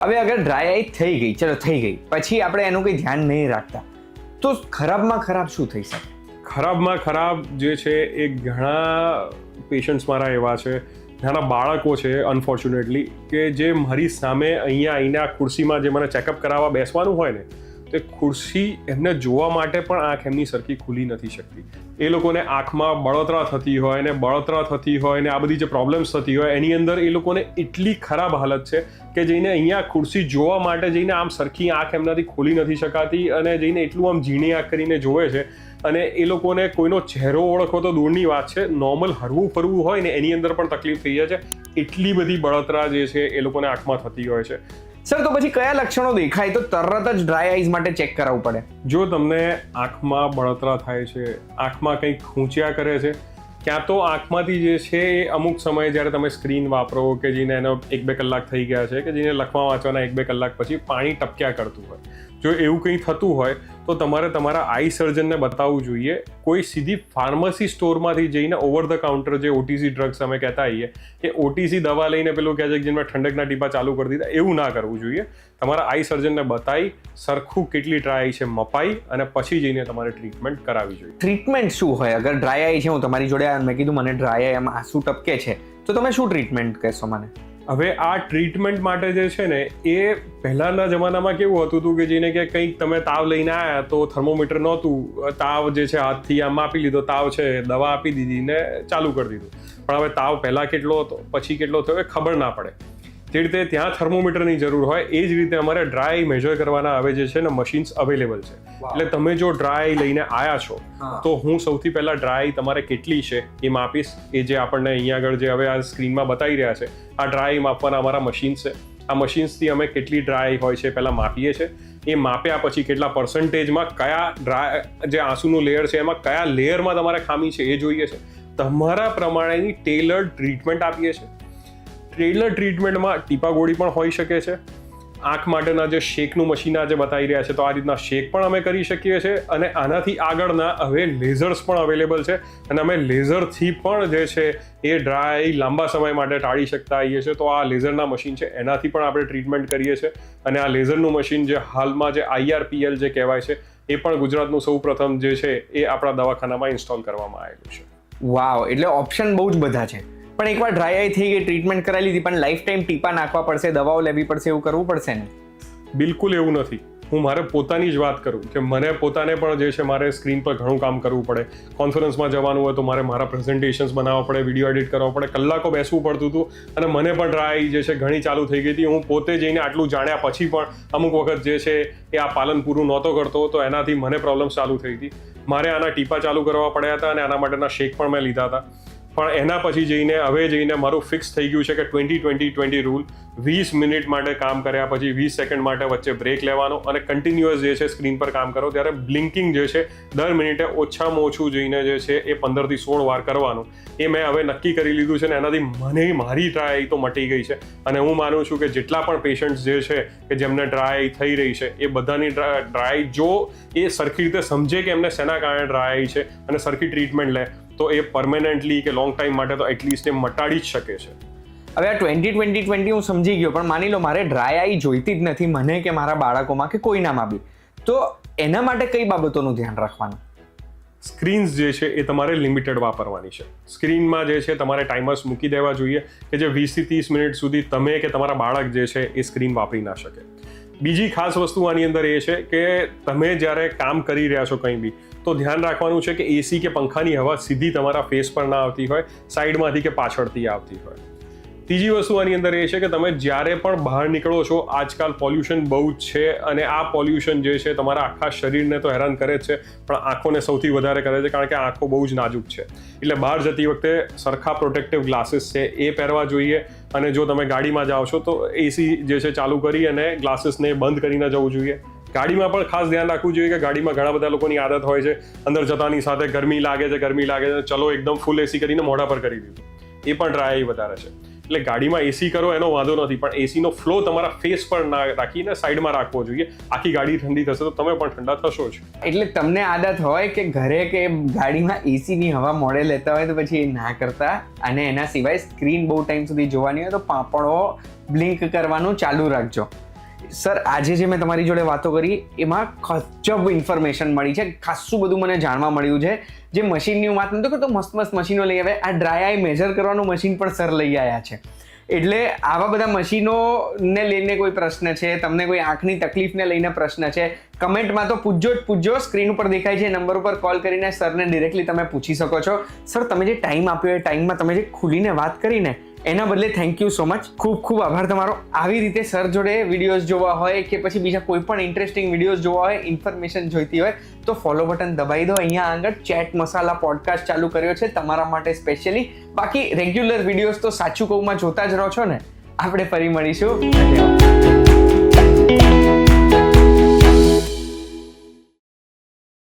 હવે અગર ડ્રાય આઈ થઈ ગઈ, ચલો થઈ ગઈ, પછી આપણે એનું કંઈ ધ્યાન નહીં રાખતા તો ખરાબમાં ખરાબ શું થઈ શકે? ખરાબમાં ખરાબ જે છે એ ઘણા પેશન્ટ્સ મારા એવા છે, ઘણા બાળકો છે અનફોર્ચ્યુનેટલી, કે જે મારી સામે અહીંયા આવીને આ ખુરશીમાં જે મને ચેકઅપ કરાવવા બેસવાનું હોય ને, તો ખુરશી એમને જોવા માટે પણ આંખ એમની સરખી ખુલી નથી શકતી. એ લોકોને આંખમાં બળતરા થતી હોય ને આ બધી જે પ્રોબ્લેમ્સ થતી હોય એની અંદર એ લોકોને એટલી ખરાબ હાલત છે કે જઈને અહીંયા ખુરશી જોવા માટે જઈને આમ સરખી આંખ એમનાથી ખોલી નથી શકાતી અને જઈને એટલું આમ ઝીણી આંખ કરીને જોવે છે. અને એ લોકોને કોઈનો ચહેરો ઓળખવો તો દૂરની વાત છે, નોર્મલ હરવું ફરવું હોય ને એની અંદર પણ તકલીફ થઈ જાય છે. એટલી બધી બળતરા જે છે એ લોકોને આંખમાં થતી હોય છે. સર, તો પછી કયા લક્ષણો દેખાય તો તરત જ ડ્રાય આઈઝ માટે ચેક કરાવવું પડે? જો તમને આંખમાં બળતરા થાય છે, આંખમાં કંઈક ખૂંચ્યા કરે છે, ક્યાં તો આંખમાંથી જે છે એ અમુક સમયે જ્યારે તમે સ્ક્રીન વાપરો કે જેને એનો 1-2 કલાક થઈ ગયા છે કે જેને લખવા વાંચવાના 1-2 કલાક પછી પાણી ટપક્યા કરતું હોય, જો એવું કંઈ થતું હોય તો તમારે તમારા આઈ સર્જનને બતાવવું જોઈએ. કોઈ સીધી ફાર્મસી સ્ટોરમાંથી જઈને ઓવર ધ કાઉન્ટર જે ઓટીસી ડ્રગ્સ અમે કહેતા આવીએ કે ઓટીસી દવા લઈને પેલું કહે છે કે જેમાં ઠંડકના ટીપા ચાલુ કરી દીધા, એવું ના કરવું જોઈએ. તમારા આઈ સર્જનને બતાવી સરખું કેટલી ડ્રાય આઈ છે મપાઈ અને પછી જઈને તમારે ટ્રીટમેન્ટ કરાવવી જોઈએ. ટ્રીટમેન્ટ શું હોય અગર ડ્રાય આઈ છે? હું તમારી જોડે મેં કીધું મને ડ્રાય આઈ એમાં આંસુ ટપકે છે, તો તમે શું ટ્રીટમેન્ટ કહેશો મને? હવે આ ટ્રીટમેન્ટ માટે જે છે ને એ પહેલાના જમાનામાં કેવું હતું કે જેને કે કંઈક તમે તાવ લઈને આવ્યા તો થર્મોમીટર નહોતું, તાવ જે છે હાથથી આમ માપી લીધો, તાવ છે, દવા આપી દીધી ને ચાલુ કરી દીધું. પણ હવે તાવ પહેલા કેટલો હતો પછી કેટલો થયો એ ખબર ના પડે. જે રીતે ત્યાં થર્મોમીટરની જરૂર હોય એ જ રીતે અમારે ડ્રાય મેજર કરવાના હવે જે છે ને મશીન્સ અવેલેબલ છે. એટલે તમે જો ડ્રાય લઈને આવ્યા છો તો હું સૌથી પહેલા ડ્રાય તમારે કેટલી છે એ માપીશ. એ જે આપણને અહીંયા આગળ જે હવે આ સ્ક્રીનમાં બતાવી રહ્યા છે આ ડ્રાય માપવાના અમારા મશીન્સ છે. આ મશીન્સથી અમે કેટલી ડ્રાય હોય છે પહેલાં માપીએ છીએ. એ માપ્યા પછી કેટલા પર્સન્ટેજમાં કયા ડ્રાય જે આંસુનું લેયર છે એમાં કયા લેયરમાં તમારે ખામી છે એ જોઈએ છે. તમારા પ્રમાણેની ટેલર્ડ ટ્રીટમેન્ટ આપીએ છીએ. ટેલર ટ્રીટમેન્ટમાં ટીપા ગોળી પણ હોઈ શકે છે. આંખ માટેના જે શેકનું મશીન આજે બતાવી રહ્યા છે તો આ રીતના શેક પણ અમે કરી શકીએ છીએ. અને આનાથી આગળના હવે લેઝર્સ પણ અવેલેબલ છે અને અમે લેઝરથી પણ જે છે એ ડ્રાય લાંબા સમય માટે ટાળી શકતા આવીએ છીએ. તો આ લેઝરના મશીન છે એનાથી પણ આપણે ટ્રીટમેન્ટ કરીએ છીએ. અને આ લેઝરનું મશીન જે હાલમાં જે IRPL જે કહેવાય છે એ પણ ગુજરાતનું સૌ પ્રથમ જે છે એ આપણા દવાખાનામાં ઇન્સ્ટોલ કરવામાં આવેલું છે. વાવ, એટલે ઓપ્શન બહુ જ બધા છે. પણ એકવાર ડ્રાય આઈ થઈ ગઈ, ટ્રીટમેન્ટ કરાવી લીધી, પણ લાઈફ ટાઈમ ટીપા નાખવા પડશે, દવાઓ લેવી પડશે, એવું કરવું પડશે ને? બિલકુલ એવું નથી. હું મારે પોતાની જ વાત કરું કે મને પોતાને પણ જે છે મારે સ્ક્રીન પર ઘણું કામ કરવું પડે. કોન્ફરન્સમાં જવાનું હોય તો મારે મારા પ્રેઝન્ટેશન્સ બનાવવા પડે, વિડીયો એડિટ કરવા પડે, કલાકો બેસવું પડતું હતું. અને મને પણ ડ્રાય જે છે ઘણી ચાલુ થઈ ગઈ હતી. હું પોતે જઈને આટલું જાણ્યા પછી પણ અમુક વખત જે છે એ આ પાલન પૂરું નહોતો કરતો તો એનાથી મને પ્રોબ્લેમ્સ ચાલુ થઈ હતી. મારે આના ટીપા ચાલુ કરવા પડ્યા હતા અને આના માટેના શેક પણ મેં લીધા હતા. પણ એના પછી જઈને મારું ફિક્સ થઈ ગયું છે કે 20-20-20 રૂલ. 20 મિનિટ માટે કામ કર્યા પછી 20 સેકન્ડ માટે વચ્ચે બ્રેક લેવાનો અને કન્ટિન્યુઅસ જે છે સ્ક્રીન પર કામ કરો ત્યારે બ્લિંકિંગ જે છે દર મિનિટે ઓછામાં ઓછું જઈને જે છે એ 15 થી 16 વાર કરવાનું. એ મેં હવે નક્કી કરી લીધું છે ને એનાથી મારી ડ્રાય તો મટી ગઈ છે. અને હું માનું છું કે જેટલા પણ પેશન્ટ્સ જે છે કે જેમને ડ્રાય થઈ રહી છે એ બધાની ડ્રાય જો એ સરખી રીતે સમજે કે એમને શેના કારણે ડ્રાય છે અને સરખી ટ્રીટમેન્ટ લે તો એ પરમેનન્ટલી કે લોંગ ટાઈમ માટે તો એટલીસ્ટ એ મટાડી જ શકે છે. હવે આ 20-20-20 હું સમજી ગયો, પણ માની લો મારે ડ્રાય આઈ જોઈતી જ નથી મને કે મારા બાળકોમાં કે કોઈનામાં બી, તો એના માટે કઈ બાબતોનું ધ્યાન રાખવાનું? સ્ક્રીન્સ જે છે એ તમારે લિમિટેડ વાપરવાની છે. સ્ક્રીનમાં જે છે તમારે ટાઈમર્સ મૂકી દેવા જોઈએ કે જે 20 થી 30 મિનિટ સુધી તમે કે તમારા બાળક જે છે એ સ્ક્રીન વાપરી ના શકે. બીજી ખાસ વસ્તુ આની અંદર એ છે કે તમે જ્યારે કામ કરી રહ્યા છો કંઈ બી તો ધ્યાન રાખવાનું છે કે એસી કે પંખાની હવા સીધી તમારા ફેસ પર ના આવતી હોય, સાઈડમાંથી કે પાછળથી આવતી હોય. ત્રીજી વસ્તુ આની અંદર એ છે કે તમે જ્યારે પણ બહાર નીકળો છો, આજકાલ પોલ્યુશન બહુ જ છે અને આ પોલ્યુશન જે છે તમારા આખા શરીરને તો હેરાન કરે જ છે પણ આંખોને સૌથી વધારે કરે છે, કારણ કે આંખો બહુ જ નાજુક છે. એટલે બહાર જતી વખતે સરખા પ્રોટેક્ટિવ ગ્લાસીસ છે એ પહેરવા જોઈએ. અને જો તમે ગાડીમાં જાઓ છો તો એસી જે છે ચાલુ કરી અને ગ્લાસીસને બંધ કરીને જવું જોઈએ. ગાડીમાં પણ ખાસ ધ્યાન રાખવું જોઈએ કે ગાડીમાં ઘણા બધા લોકોની આદત હોય છે અંદર જતાની સાથે ગરમી લાગે છે ચલો એકદમ ફૂલ એસી કરીને મોઢા પર કરી દીધું. એ પણ ડ્રાય વધારે છે. એટલે ગાડીમાં એસી કરો એનો વાંધો નથી, પણ એસીનો ફ્લો તમારા ફેસ પર ના રાખીને સાઈડમાં રાખવો જોઈએ. આખી ગાડી ઠંડી થશે તો તમે પણ ઠંડા થશો જ. એટલે તમને આદત હોય કે ઘરે કે ગાડીમાં એસીની હવા મોડે લેતા હોય તો પછી એ ના કરતા, અને એના સિવાય સ્ક્રીન બહુ ટાઈમ સુધી જોવાની હોય તો પાંપણો બ્લિંક કરવાનું ચાલુ રાખજો. સર આજે જે મેં તમારી જોડે વાતો કરી એમાં ગજબ ઇન્ફોર્મેશન મળી છે, ખાસું બધું મને જાણવા મળ્યું છે. જે મશીનની હું વાત નતો કરતો, મસ્ત મસ્ત મશીનો લઈ આવે, આ ડ્રાય આઈ મેજર કરવાનું મશીન પણ સર લઈ આવ્યા છે. એટલે આવા બધા મશીનોને લઈને કોઈ પ્રશ્ન છે, તમને કોઈ આંખની તકલીફને લઈને પ્રશ્ન છે, કમેન્ટમાં તો પૂછજો જ પૂછજો. સ્ક્રીન ઉપર દેખાય છે નંબર ઉપર કોલ કરીને સરને ડિરેક્ટલી તમે પૂછી શકો છો. સર તમે જે ટાઈમ આપ્યો એ ટાઈમમાં તમે જે ખુલીને વાત કરીને એના બદલે થેન્ક યુ સો મચ. ખૂબ ખૂબ આભાર તમારો. આવી રીતે સર જોડે વિડીયોઝ જોવા હોય કે પછી બીજા કોઈ પણ ઇન્ટરેસ્ટિંગ વિડીયોઝ જોવા હોય, ઇન્ફોર્મેશન જોઈતી હોય તો ફોલો બટન દબાવી દો. અહીંયા આગળ ચેટ મસાલા પોડકાસ્ટ ચાલુ કર્યો છે તમારા માટે સ્પેશિયલી. બાકી રેગ્યુલર વિડીયોઝ તો સાચું કહુંમાં જોતા જ રહો છો ને. આપણે ફરી મળીશું. ધન્યવાદ.